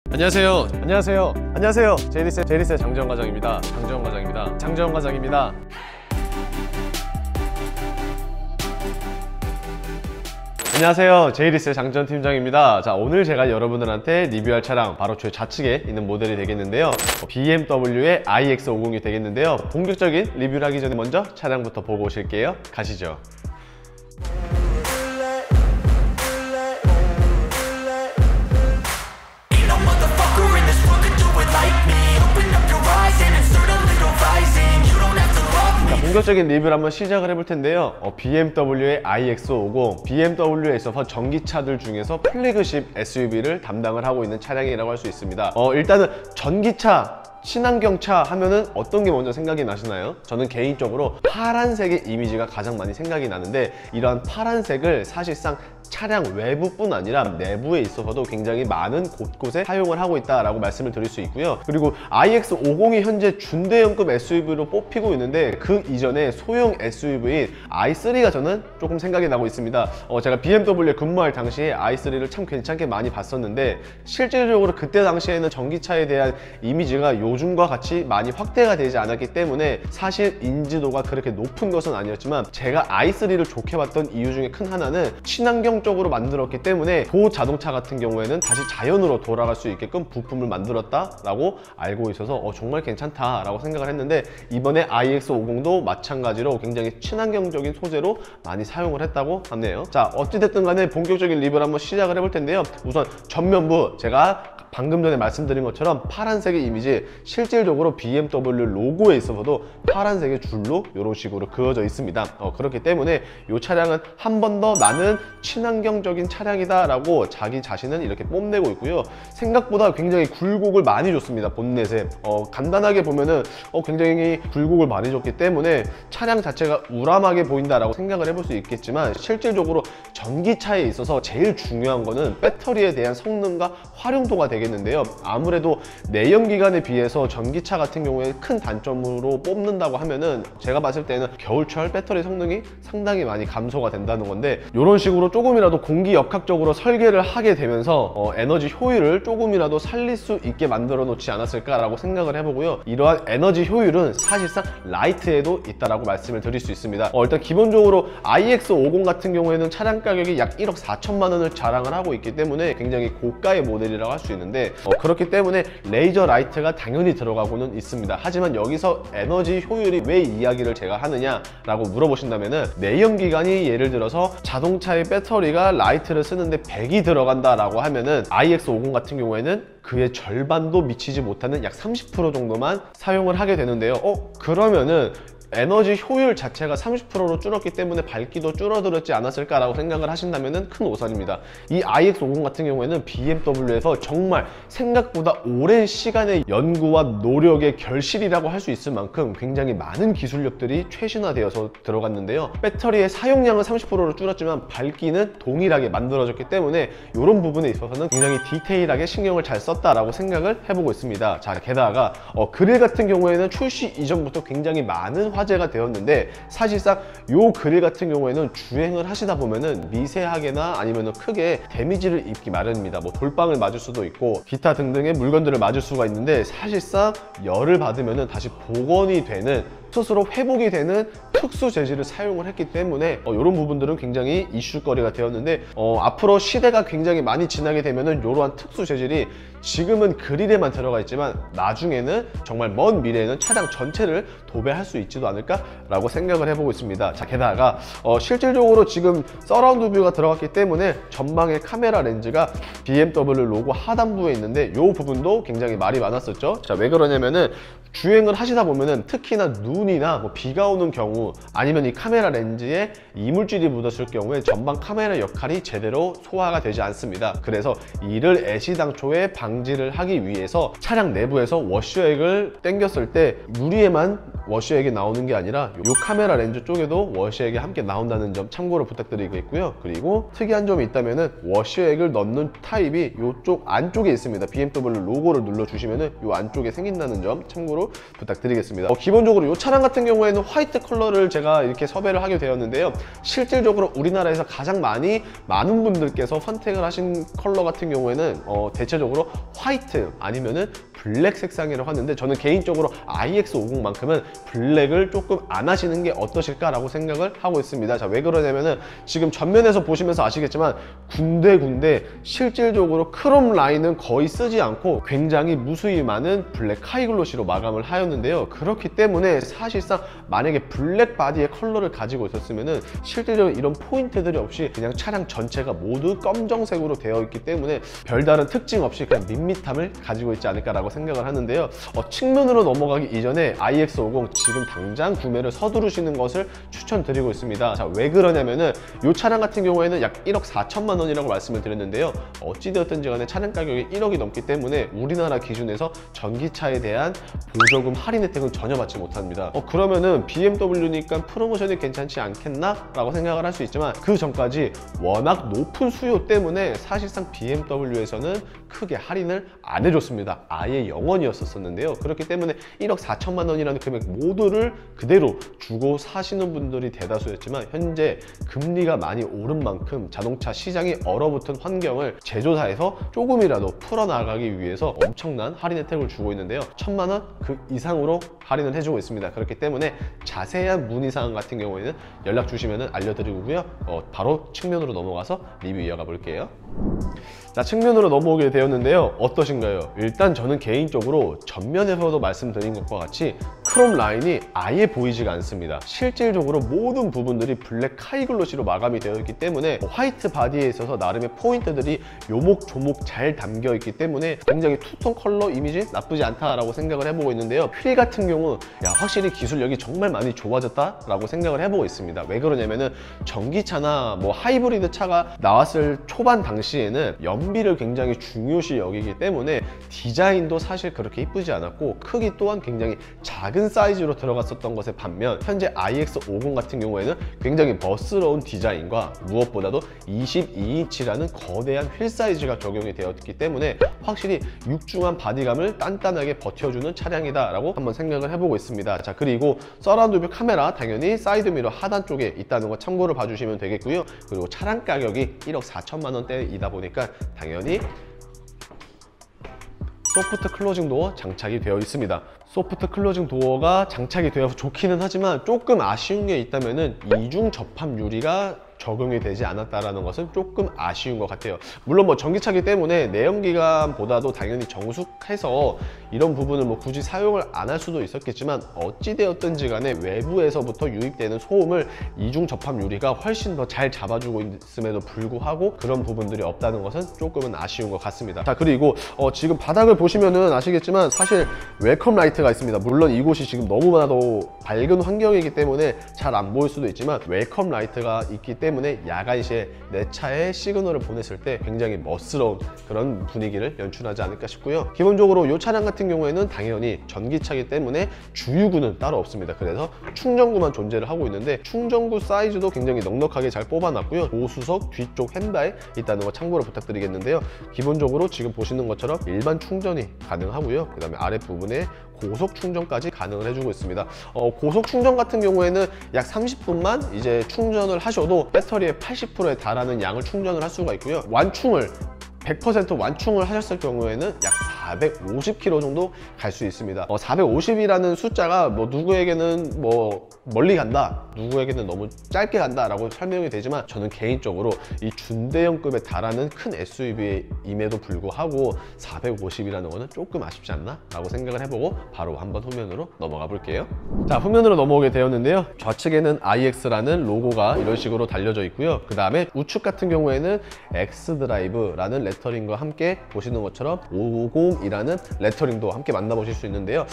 안녕하세요. 안녕하세요. 안녕하세요. 제이리스의 장재원 과장입니다. 장재원 과장입니다. 안녕하세요. 제이리스의 장재원 팀장입니다. 자, 오늘 제가 여러분들한테 리뷰할 차량 바로 제 좌측에 있는 모델이 되겠는데요. BMW의 iX50이 되겠는데요. 본격적인 리뷰를 하기 전에 먼저 차량부터 보고 오실게요. 가시죠. 본격적인 리뷰를 한번 시작을 해볼 텐데요. BMW의 iX50, BMW에 있어서 전기차들 중에서 플래그십 SUV를 담당을 하고 있는 차량이라고 할 수 있습니다. 일단은 전기차, 친환경차 하면은 어떤 게 먼저 생각이 나시나요? 저는 개인적으로 파란색의 이미지가 가장 많이 생각이 나는데, 이러한 파란색을 사실상 차량 외부뿐 아니라 내부에 있어서도 굉장히 많은 곳곳에 사용을 하고 있다라고 말씀을 드릴 수 있고요. 그리고 iX50이 현재 준대형급 SUV로 뽑히고 있는데, 그 이전에 소형 SUV인 i3가 저는 조금 생각이 나고 있습니다. 제가 BMW에 근무할 당시에 i3를 참 괜찮게 많이 봤었는데, 실질적으로 그때 당시에는 전기차에 대한 이미지가 요즘과 같이 많이 확대가 되지 않았기 때문에 사실 인지도가 그렇게 높은 것은 아니었지만, 제가 i3를 좋게 봤던 이유 중에 큰 하나는 친환경 쪽으로 만들었기 때문에 도자동차 같은 경우에는 다시 자연으로 돌아갈 수 있게끔 부품을 만들었다라고 알고 있어서 정말 괜찮다라고 생각을 했는데, 이번에 iX50도 마찬가지로 굉장히 친환경적인 소재로 많이 사용을 했다고 하네요. 자, 어찌됐든 간에 본격적인 리뷰를 한번 시작을 해볼 텐데요. 우선 전면부, 제가 방금 전에 말씀드린 것처럼 파란색의 이미지, 실질적으로 BMW 로고에 있어서도 파란색의 줄로 이런 식으로 그어져 있습니다. 그렇기 때문에 이 차량은 한 번 더 나는 친환경적인 차량이다 라고 자기 자신은 이렇게 뽐내고 있고요. 생각보다 굉장히 굴곡을 많이 줬습니다. 본넷에 간단하게 보면은 굉장히 굴곡을 많이 줬기 때문에 차량 자체가 우람하게 보인다라고 생각을 해볼 수 있겠지만, 실질적으로 전기차에 있어서 제일 중요한 거는 배터리에 대한 성능과 활용도가 되겠는데요. 아무래도 내연기관에 비해서 전기차 같은 경우에 큰 단점으로 뽑는다고 하면은, 제가 봤을 때는 겨울철 배터리 성능이 상당히 많이 감소가 된다는 건데, 이런 식으로 조금이라도 공기역학적으로 설계를 하게 되면서 에너지 효율을 조금이라도 살릴 수 있게 만들어 놓지 않았을까라고 생각을 해보고요. 이러한 에너지 효율은 사실상 라이트에도 있다라고 말씀을 드릴 수 있습니다. 일단 기본적으로 iX50 같은 경우에는 차량 가격이 약 1억 4천만 원을 자랑을 하고 있기 때문에 굉장히 고가의 모델이라고 할 수 있는데, 그렇기 때문에 레이저 라이트가 당연히 들어가고는 있습니다. 하지만 여기서 에너지 효율이 왜 이야기를 제가 하느냐라고 물어보신다면은, 내연기관이 예를 들어서 자동차의 배터리가 라이트를 쓰는데 100이 들어간다라고 하면은 iX50 같은 경우에는 그의 절반도 미치지 못하는 약 30% 정도만 사용을 하게 되는데요. 그러면은 에너지 효율 자체가 30%로 줄었기 때문에 밝기도 줄어들었지 않았을까라고 생각을 하신다면 큰 오산입니다. 이 iX50 같은 경우에는 BMW에서 정말 생각보다 오랜 시간의 연구와 노력의 결실이라고 할 수 있을 만큼 굉장히 많은 기술력들이 최신화되어서 들어갔는데요. 배터리의 사용량은 30%로 줄었지만 밝기는 동일하게 만들어졌기 때문에 이런 부분에 있어서는 굉장히 디테일하게 신경을 잘 썼다라고 생각을 해보고 있습니다. 자, 게다가 그릴 같은 경우에는 출시 이전부터 굉장히 많은 화제가 되었는데, 사실상 이 그릴 같은 경우에는 주행을 하시다 보면은 미세하게나 아니면 크게 데미지를 입기 마련입니다. 뭐 돌방을 맞을 수도 있고 기타 등등의 물건들을 맞을 수가 있는데, 사실상 열을 받으면은 다시 복원이 되는, 스스로 회복이 되는 특수 재질을 사용을 했기 때문에 이런 부분들은 굉장히 이슈거리가 되었는데, 앞으로 시대가 굉장히 많이 지나게 되면은 이러한 특수 재질이 지금은 그릴에만 들어가 있지만 나중에는 정말 먼 미래에는 차량 전체를 도배할 수 있지도 않을까라고 생각을 해보고 있습니다. 자, 게다가 실질적으로 지금 서라운드 뷰가 들어갔기 때문에 전방의 카메라 렌즈가 BMW 로고 하단부에 있는데, 이 부분도 굉장히 말이 많았었죠. 자, 왜 그러냐면은 주행을 하시다 보면은 특히나 눈이나 뭐 비가 오는 경우, 아니면 이 카메라 렌즈에 이물질이 묻었을 경우에 전방 카메라 역할이 제대로 소화가 되지 않습니다. 그래서 이를 애시당초에 방지를 하기 위해서 차량 내부에서 워셔액을 당겼을 때 유리에만 워시액이 나오는 게 아니라 이 카메라 렌즈 쪽에도 워시액이 함께 나온다는 점 참고로 부탁드리겠고요. 그리고 특이한 점이 있다면은 워시액을 넣는 타입이 이쪽 안쪽에 있습니다. BMW 로고를 눌러주시면은 이 안쪽에 생긴다는 점 참고로 부탁드리겠습니다. 기본적으로 이 차량 같은 경우에는 화이트 컬러를 제가 이렇게 섭외를 하게 되었는데요. 실질적으로 우리나라에서 가장 많은 분들께서 선택을 하신 컬러 같은 경우에는 대체적으로 화이트 아니면은 블랙 색상이라고 하는데, 저는 개인적으로 iX50만큼은 블랙을 조금 안 하시는 게 어떠실까라고 생각을 하고 있습니다. 자, 왜 그러냐면은 지금 전면에서 보시면서 아시겠지만 군데군데 실질적으로 크롬 라인은 거의 쓰지 않고 굉장히 무수히 많은 블랙 하이글로시로 마감을 하였는데요. 그렇기 때문에 사실상 만약에 블랙 바디의 컬러를 가지고 있었으면은 실질적으로 이런 포인트들이 없이 그냥 차량 전체가 모두 검정색으로 되어 있기 때문에 별다른 특징 없이 그냥 밋밋함을 가지고 있지 않을까라고 생각을 하는데요. 측면으로 넘어가기 이전에 iX50 지금 당장 구매를 서두르시는 것을 추천드리고 있습니다. 자, 왜 그러냐면은 이 차량 같은 경우에는 약 1억 4천만 원이라고 말씀을 드렸는데요. 어찌되었든지 간에 차량 가격이 1억이 넘기 때문에 우리나라 기준에서 전기차에 대한 보조금 할인 혜택은 전혀 받지 못합니다. 그러면은 BMW니까 프로모션이 괜찮지 않겠나? 라고 생각을 할 수 있지만 그 전까지 워낙 높은 수요 때문에 사실상 BMW에서는 크게 할인을 안 해줬습니다. 아예 0원이었었는데요. 그렇기 때문에 1억 4천만 원이라는 금액 모두를 그대로 주고 사시는 분들이 대다수였지만 현재 금리가 많이 오른 만큼 자동차 시장이 얼어붙은 환경을 제조사에서 조금이라도 풀어나가기 위해서 엄청난 할인 혜택을 주고 있는데요. 1,000만 원 그 이상으로 할인을 해주고 있습니다. 그렇기 때문에 자세한 문의사항 같은 경우에는 연락 주시면 알려드리고요. 바로 측면으로 넘어가서 리뷰 이어가 볼게요. 자, 측면으로 넘어오게 되었는데요. 어떠신가요? 일단 저는 개인적으로 전면에서도 말씀드린 것과 같이 크롬 라인이 아예 보이지가 않습니다. 실질적으로 모든 부분들이 블랙 하이글로시로 마감이 되어 있기 때문에 화이트 바디에 있어서 나름의 포인트들이 요목조목 잘 담겨 있기 때문에 굉장히 투톤 컬러 이미지 나쁘지 않다라고 생각을 해보고 있는데요. 휠 같은 경우 확실히 기술력이 정말 많이 좋아졌다라고 생각을 해보고 있습니다. 왜 그러냐면은 전기차나 뭐 하이브리드 차가 나왔을 초반 당시에는 연비를 굉장히 중요시 여기기 때문에 디자인도 사실 그렇게 이쁘지 않았고 크기 또한 굉장히 작은 사이즈로 들어갔었던 것에 반면 현재 iX50 같은 경우에는 굉장히 멋스러운 디자인과 무엇보다도 22인치라는 거대한 휠 사이즈가 적용이 되었기 때문에 확실히 육중한 바디감을 단단하게 버텨주는 차량이다 라고 한번 생각을 해보고 있습니다. 자, 그리고 서라운드 뷰 카메라 당연히 사이드미러 하단 쪽에 있다는 거 참고를 봐주시면 되겠고요. 그리고 차량 가격이 1억 4천만 원대이다 보니까 당연히 소프트 클로징 도어 장착이 되어 있습니다. 소프트 클로징 도어가 장착이 되어서 좋기는 하지만 조금 아쉬운 게 있다면은 이중 접합 유리가 적용이 되지 않았다라는 것은 조금 아쉬운 것 같아요. 물론 뭐 전기차기 때문에 내연기관보다도 당연히 정숙해서 이런 부분을 뭐 굳이 사용을 안 할 수도 있었겠지만 어찌되었든지 간에 외부에서부터 유입되는 소음을 이중 접합 유리가 훨씬 더 잘 잡아주고 있음에도 불구하고 그런 부분들이 없다는 것은 조금은 아쉬운 것 같습니다. 자, 그리고 지금 바닥을 보시면은 아시겠지만 사실 웰컴 라이트가 있습니다. 물론 이곳이 지금 너무나도 밝은 환경이기 때문에 잘 안 보일 수도 있지만 웰컴 라이트가 있기 때문에 야간 시에 내 차에 시그널을 보냈을 때 굉장히 멋스러운 그런 분위기를 연출하지 않을까 싶고요. 기본적으로 이 차량 같은 경우에는 당연히 전기차이기 때문에 주유구는 따로 없습니다. 그래서 충전구만 존재를 하고 있는데 충전구 사이즈도 굉장히 넉넉하게 잘 뽑아놨고요. 조수석 뒤쪽 핸다에 있다는 거 참고로 부탁드리겠는데요. 기본적으로 지금 보시는 것처럼 일반 충전이 가능하고요. 그 다음에 아랫부분에 고속 충전까지 가능을 해주고 있습니다. 고속 충전 같은 경우에는 약 30분만 이제 충전을 하셔도 배터리의 80%에 달하는 양을 충전을 할 수가 있고요. 완충을 100% 완충을 하셨을 경우에는 약 450km 정도 갈 수 있습니다. 450이라는 숫자가 뭐 누구에게는 뭐 멀리 간다, 누구에게는 너무 짧게 간다 라고 설명이 되지만 저는 개인적으로 이 준대형급에 달하는 큰 SUV임에도 불구하고 450이라는 거는 조금 아쉽지 않나? 라고 생각을 해보고 바로 한번 후면으로 넘어가 볼게요. 자, 후면으로 넘어오게 되었는데요. 좌측에는 iX라는 로고가 이런 식으로 달려져 있고요. 그 다음에 우측 같은 경우에는 X드라이브라는 레터링과 함께 보시는 것처럼 50 이라는 레터링도 함께 만나보실 수 있는데요.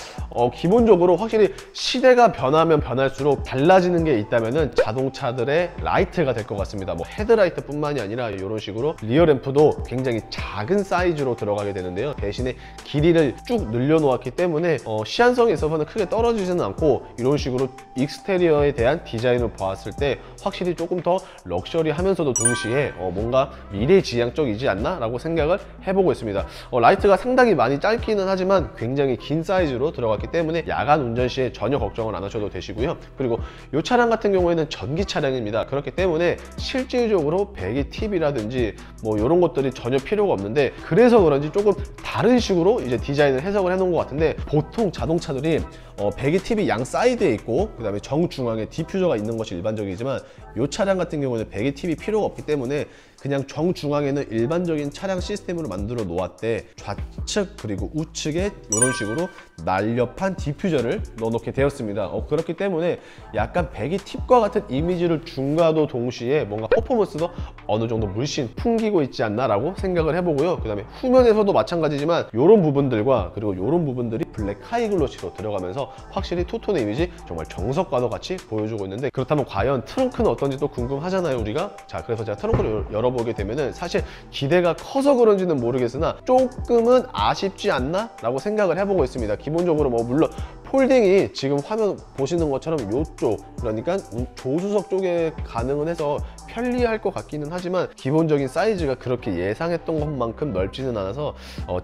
기본적으로 확실히 시대가 변하면 변할수록 달라지는 게 있다면은 자동차들의 라이트가 될 것 같습니다. 뭐 헤드라이트 뿐만이 아니라 이런 식으로 리어램프도 굉장히 작은 사이즈로 들어가게 되는데요. 대신에 길이를 쭉 늘려놓았기 때문에 시안성에 있어서는 크게 떨어지지는 않고, 이런 식으로 익스테리어에 대한 디자인을 보았을 때 확실히 조금 더 럭셔리하면서도 동시에 뭔가 미래지향적이지 않나 라고 생각을 해보고 있습니다. 라이트가 상당히 많이 짧기는 하지만 굉장히 긴 사이즈로 들어갔기 때문에 야간 운전 시에 전혀 걱정을 안 하셔도 되시고요. 그리고 이 차량 같은 경우에는 전기 차량입니다. 그렇기 때문에 실질적으로 배기 팁이라든지 뭐 이런 것들이 전혀 필요가 없는데, 그래서 그런지 조금 다른 식으로 이제 디자인을 해석을 해놓은 것 같은데, 보통 자동차들이 배기 팁이 양 사이드에 있고 그 다음에 정중앙에 디퓨저가 있는 것이 일반적이지만, 이 차량 같은 경우는 배기 팁이 필요가 없기 때문에 그냥 정중앙에는 일반적인 차량 시스템으로 만들어 놓았대 좌측 그리고 우측에 이런 식으로 날렵한 디퓨저를 넣어놓게 되었습니다. 그렇기 때문에 약간 배기 팁과 같은 이미지를 준과도 동시에 뭔가 퍼포먼스도 어느 정도 물씬 풍기고 있지 않나 라고 생각을 해보고요. 그 다음에 후면에서도 마찬가지지만 이런 부분들과 그리고 이런 부분들이 블랙 하이글로시로 들어가면서 확실히 투톤의 이미지 정말 정석과도 같이 보여주고 있는데, 그렇다면 과연 트렁크는 어떤지 또 궁금하잖아요 우리가. 자, 그래서 제가 트렁크를 열어보게 되면은 사실 기대가 커서 그런지는 모르겠으나 조금은 아쉽지 않나 라고 생각을 해보고 있습니다. 기본적으로 뭐 물론 폴딩이 지금 화면 보시는 것처럼 이쪽, 그러니까 조수석 쪽에 가능은 해서 편리할 것 같기는 하지만, 기본적인 사이즈가 그렇게 예상했던 것만큼 넓지는 않아서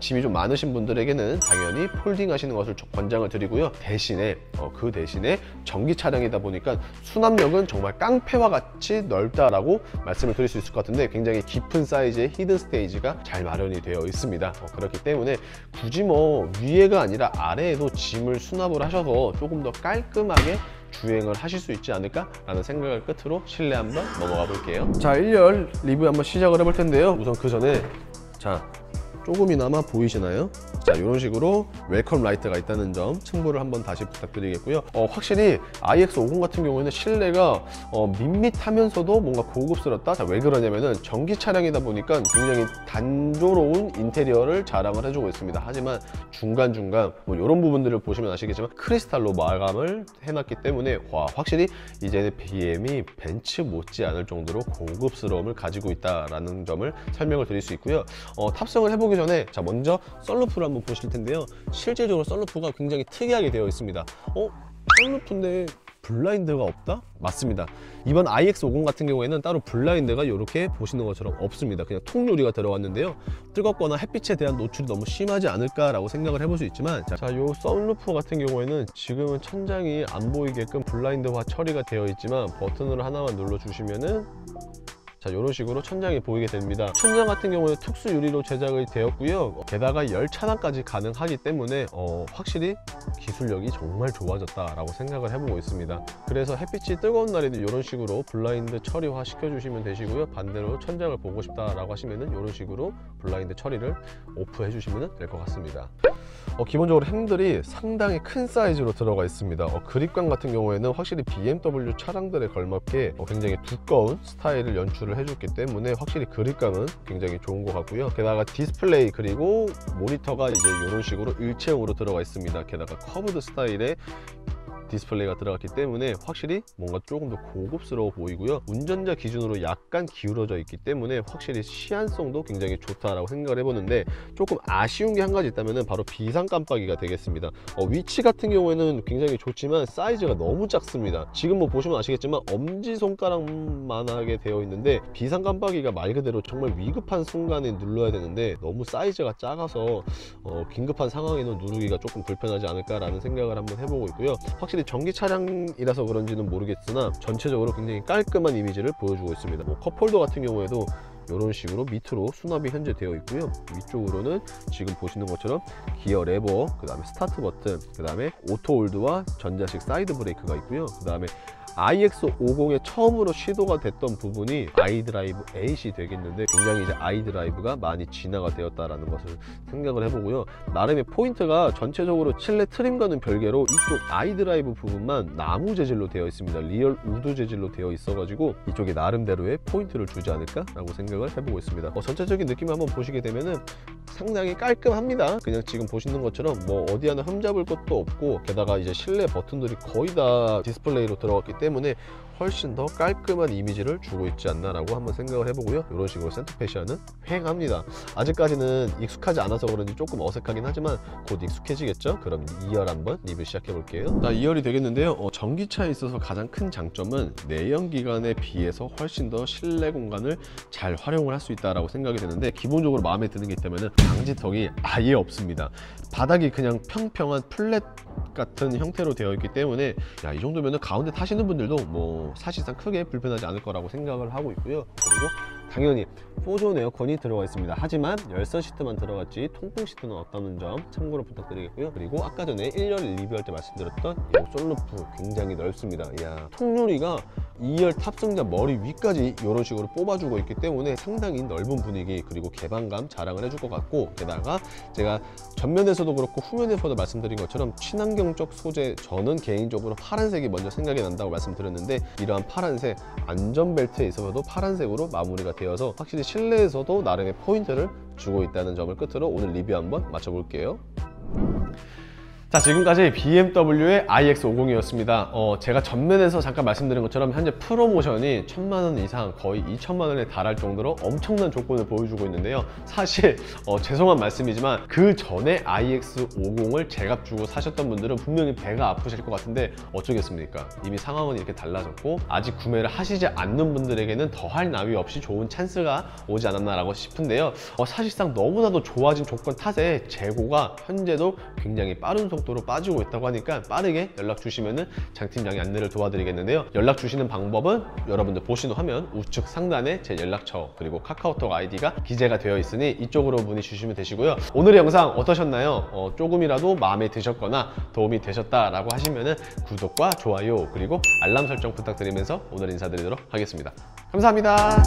짐이 좀 많으신 분들에게는 당연히 폴딩 하시는 것을 권장을 드리고요. 대신에 그 대신에 전기 차량이다 보니까 수납력은 정말 깡패와 같이 넓다라고 말씀을 드릴 수 있을 것 같은데, 굉장히 깊은 사이즈의 히든 스테이지가 잘 마련이 되어 있습니다. 그렇기 때문에 굳이 뭐 위에가 아니라 아래에도 짐을 수납을 하셔서 조금 더 깔끔하게 주행을 하실 수 있지 않을까 라는 생각을 끝으로 실내 한번 넘어가 볼게요. 자, 1열 리뷰 한번 시작을 해볼 텐데요. 우선 그 전에 자, 조금이나마 보이시나요? 자, 이런 식으로 웰컴 라이트가 있다는 점 첨부를 한번 다시 부탁드리겠고요. 확실히 iX50 같은 경우에는 실내가 밋밋하면서도 뭔가 고급스럽다. 자, 왜 그러냐면은 전기 차량이다 보니까 굉장히 단조로운 인테리어를 자랑을 해주고 있습니다. 하지만 중간중간 뭐 이런 부분들을 보시면 아시겠지만 크리스탈로 마감을 해놨기 때문에 확실히 이제는 BM이 벤츠 못지 않을 정도로 고급스러움을 가지고 있다라는 점을 설명을 드릴 수 있고요. 탑승을 해보기 전에 자, 먼저 썬루프를 한번 보실 텐데요. 실질적으로 썬루프가 굉장히 특이하게 되어 있습니다. 썬루프인데 블라인드가 없다? 맞습니다. 이번 iX50 같은 경우에는 따로 블라인드가 이렇게 보시는 것처럼 없습니다. 그냥 통유리가 들어갔는데요. 뜨겁거나 햇빛에 대한 노출이 너무 심하지 않을까라고 생각을 해볼 수 있지만, 자, 이 썬루프 같은 경우에는 지금은 천장이 안 보이게끔 블라인드화 처리가 되어 있지만, 버튼을 하나만 눌러주시면은 자, 이런 식으로 천장이 보이게 됩니다. 천장 같은 경우는 특수 유리로 제작이 되었고요. 게다가 열 차단까지 가능하기 때문에 확실히 기술력이 정말 좋아졌다라고 생각을 해보고 있습니다. 그래서 햇빛이 뜨거운 날에도 이런 식으로 블라인드 처리화 시켜주시면 되시고요. 반대로 천장을 보고 싶다라고 하시면은 이런 식으로 블라인드 처리를 오프해 주시면 될 것 같습니다. 기본적으로 핸들이 상당히 큰 사이즈로 들어가 있습니다. 그립감 같은 경우에는 확실히 BMW 차량들에 걸맞게 굉장히 두꺼운 스타일을 연출을 해줬기 때문에 확실히 그립감은 굉장히 좋은 것 같고요. 게다가 디스플레이 그리고 모니터가 이제 이런 식으로 일체형으로 들어가 있습니다. 게다가 커브드 스타일의 디스플레이가 들어갔기 때문에 확실히 뭔가 조금 더 고급스러워 보이고요. 운전자 기준으로 약간 기울어져 있기 때문에 확실히 시안성도 굉장히 좋다라고 생각을 해보는데, 조금 아쉬운 게 한 가지 있다면 바로 비상 깜빡이가 되겠습니다. 위치 같은 경우에는 굉장히 좋지만 사이즈가 너무 작습니다. 지금 뭐 보시면 아시겠지만 엄지손가락만하게 되어 있는데, 비상 깜빡이가 말 그대로 정말 위급한 순간에 눌러야 되는데 너무 사이즈가 작아서 긴급한 상황에는 누르기가 조금 불편하지 않을까라는 생각을 한번 해보고 있고요. 확실히 전기 차량이라서 그런지는 모르겠으나 전체적으로 굉장히 깔끔한 이미지를 보여주고 있습니다. 컵홀더 같은 경우에도 이런 식으로 밑으로 수납이 현재 되어 있고요. 위쪽으로는 지금 보시는 것처럼 기어 레버, 그 다음에 스타트 버튼, 그 다음에 오토 홀드와 전자식 사이드 브레이크가 있고요. 그 다음에 iX50에 처음으로 시도가 됐던 부분이 iDrive 8이 되겠는데, 굉장히 이제 iDrive가 많이 진화가 되었다라는 것을 생각을 해보고요. 나름의 포인트가 전체적으로 실내 트림과는 별개로 이쪽 iDrive 부분만 나무 재질로 되어 있습니다. 리얼 우드 재질로 되어 있어가지고 이쪽에 나름대로의 포인트를 주지 않을까라고 생각을 해보고 있습니다. 전체적인 느낌을 한번 보시게 되면은 상당히 깔끔합니다. 그냥 지금 보시는 것처럼 뭐 어디 하나 흠잡을 것도 없고, 게다가 이제 실내 버튼들이 거의 다 디스플레이로 들어갔기 때문에 훨씬 더 깔끔한 이미지를 주고 있지 않나라고 한번 생각을 해보고요. 이런 식으로 센터페시아는 휑합니다. 아직까지는 익숙하지 않아서 그런지 조금 어색하긴 하지만 곧 익숙해지겠죠? 그럼 2열 한번 리뷰 시작해 볼게요. 자, 2열이 되겠는데요. 전기차에 있어서 가장 큰 장점은 내연기관에 비해서 훨씬 더 실내 공간을 잘 활용을 할 수 있다고 생각이 되는데, 기본적으로 마음에 드는 게 있다면 방지턱이 아예 없습니다. 바닥이 그냥 평평한 플랫 같은 형태로 되어 있기 때문에 이 정도면 가운데 타시는 분들도 뭐 사실상 크게 불편하지 않을 거라고 생각을 하고 있고요. 그리고 당연히 4존 에어컨이 들어가 있습니다. 하지만 열선 시트만 들어갔지 통풍 시트는 없다는 점 참고로 부탁드리겠고요. 그리고 아까 전에 1열 리뷰할 때 말씀드렸던 이 솔루프 굉장히 넓습니다. 이야, 통유리가 2열 탑승자 머리 위까지 이런 식으로 뽑아주고 있기 때문에 상당히 넓은 분위기 그리고 개방감 자랑을 해줄 것 같고, 게다가 제가 전면에서도 그렇고 후면에서도 말씀드린 것처럼 친환경적 소재, 저는 개인적으로 파란색이 먼저 생각이 난다고 말씀드렸는데, 이러한 파란색 안전벨트에 있어서도 파란색으로 마무리가 되어서 확실히 실내에서도 나름의 포인트를 주고 있다는 점을 끝으로 오늘 리뷰 한번 마쳐볼게요. 자, 지금까지 BMW의 iX50이었습니다. 제가 전면에서 잠깐 말씀드린 것처럼 현재 프로모션이 1000만원 이상, 거의 2000만원에 달할 정도로 엄청난 조건을 보여주고 있는데요. 사실 죄송한 말씀이지만 그 전에 iX50을 제값 주고 사셨던 분들은 분명히 배가 아프실 것 같은데 어쩌겠습니까? 이미 상황은 이렇게 달라졌고, 아직 구매를 하시지 않는 분들에게는 더할 나위 없이 좋은 찬스가 오지 않았나라고 싶은데요. 사실상 너무나도 좋아진 조건 탓에 재고가 현재도 굉장히 빠른 속도로 빠지고 있다고 하니까 빠르게 연락 주시면은 장 팀장이 안내를 도와드리겠는데요. 연락 주시는 방법은 여러분들 보시는 화면 우측 상단에 제 연락처 그리고 카카오톡 아이디가 기재가 되어 있으니 이쪽으로 문의 주시면 되시고요. 오늘의 영상 어떠셨나요? 조금이라도 마음에 드셨거나 도움이 되셨다라고 하시면은 구독과 좋아요 그리고 알람 설정 부탁드리면서 오늘 인사드리도록 하겠습니다. 감사합니다.